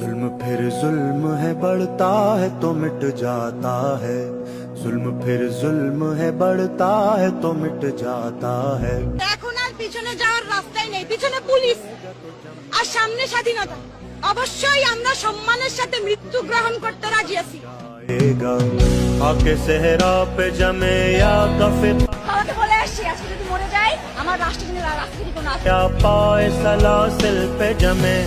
जुल्म फिर जुल्म है, बढ़ता है तो मिट जाता है। जुल्म फिर जुल्म है, बढ़ता है तो मिट जाता है। এখন আর পিছনে যাওয়ার রাস্তাই নেই, পিছনে পুলিশ আর সামনে স্বাধীনতা। অবশ্যই আমরা সম্মানের সাথে মৃত্যু গ্রহণ করতে রাজি আছি। आके सेहरा पे जमे या कफे আমাকে বলে আসছি আজকে যদি মরে যাই আমার রাষ্ট্রপতির রাজনীতি কোনো আছে या पाए सलासिल पे जमे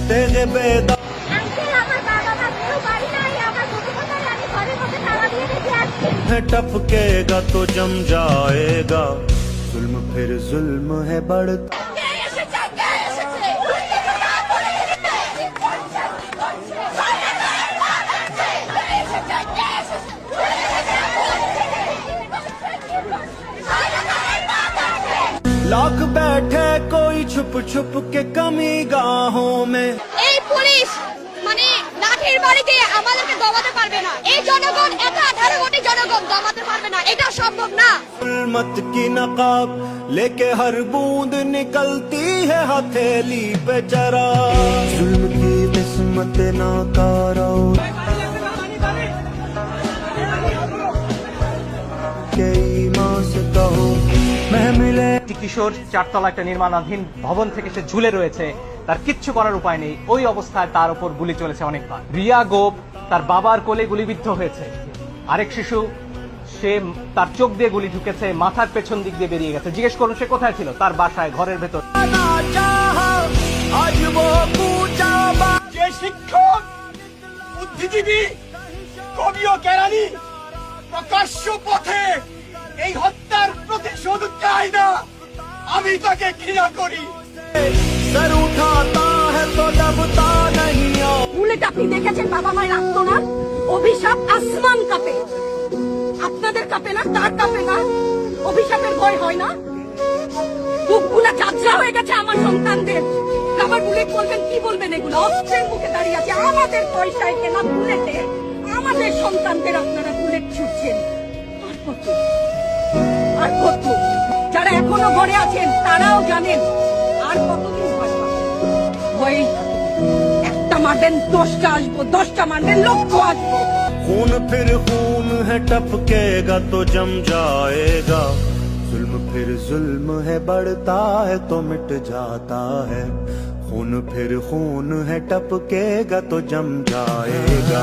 तेरे बेदा আঙ্কেল আমার বাবা মা কেউ বাড়ি নাই আমার ছোটবেলায় আমি ঘরে বসে তালা দিয়ে রেখে আসছি टपकेगा तो जम जाएगा। जुल्म फिर जुल्म है, बढ़ता কে এসেছে কে এসেছে लाख बैठे कोई छुप छुप के कमी गाहों में। এই পুলিশ মানে লাঠির বাড়িতে আমাদেরকে দমাতে পারবে না। এই জনগণ এত 18 কোটি জনগণ দমাতে পারবে না, এটা সম্ভব না। जुल्मत की नकाब लेके हर बूंद निकलती है हथेली पे चरा। जुल्म की किस्मत नाकारा के ईमान से कहो मैं मिले। একটি কিশোর চারতলা একটা নির্মাণাধীন ভবন থেকে সে ঝুলে রয়েছে, তার কিচ্ছু করার উপায় নেই। ওই অবস্থায় তার উপর গুলি চলেছে অনেকবার। রিয়া গোপ তার বাবার কোলে গুলিবিদ্ধ হয়েছে। আরেক শিশু সে তার চোখ দিয়ে গুলি ঢুকেছে, মাথার পেছন দিক দিয়ে বেরিয়ে গেছে। জিজ্ঞেস করুন সে কোথায় ছিল? তার বাসায়, ঘরের ভেতর। যে শিক্ষক, বুদ্ধিজীবী, কবি ও জ্ঞানী প্রকাশ্য পথে এই হত্যার প্রতিশোধ চায় না, আমি তাকে ঘৃণা করি। सर उठाता है तो दबता नहीं। বুলেট আপনি দেখেছেন বাবা মায়ের আত্মনাদ, অভিশাপ আসমান কাঁপে। আপনাদের কাঁপে না? তার কাঁপে না? অভিশাপের ভয় হয় না? বুকগুলা ঝাঁঝরা হয়ে গেছে আমার সন্তানদের। আমার বুলেট বলবেন কি বলবেন? এগুলো অস্ত্রের মুখে দাঁড়িয়ে আছে, আমাদের পয়সায় কেনা বুলেটে আমাদের সন্তানদের আপনারা বুলেট ছুটছেন। আর কত আর কত? যারা এখনো ঘরে আছেন তারাও জানেন আর কতদিন ভয় পাবেন। ভয়েই থাকুন। একটা মারবেন 10টা আসবো, 10টা মারবেন লক্ষ আসবো। खून फिर खून है, टपकेगा तो जम जाएगा। जुल्म फिर जुल्म है, बढ़ता है तो मिट जाता है। खून फिर खून है, टपकेगा तो जम जाएगा।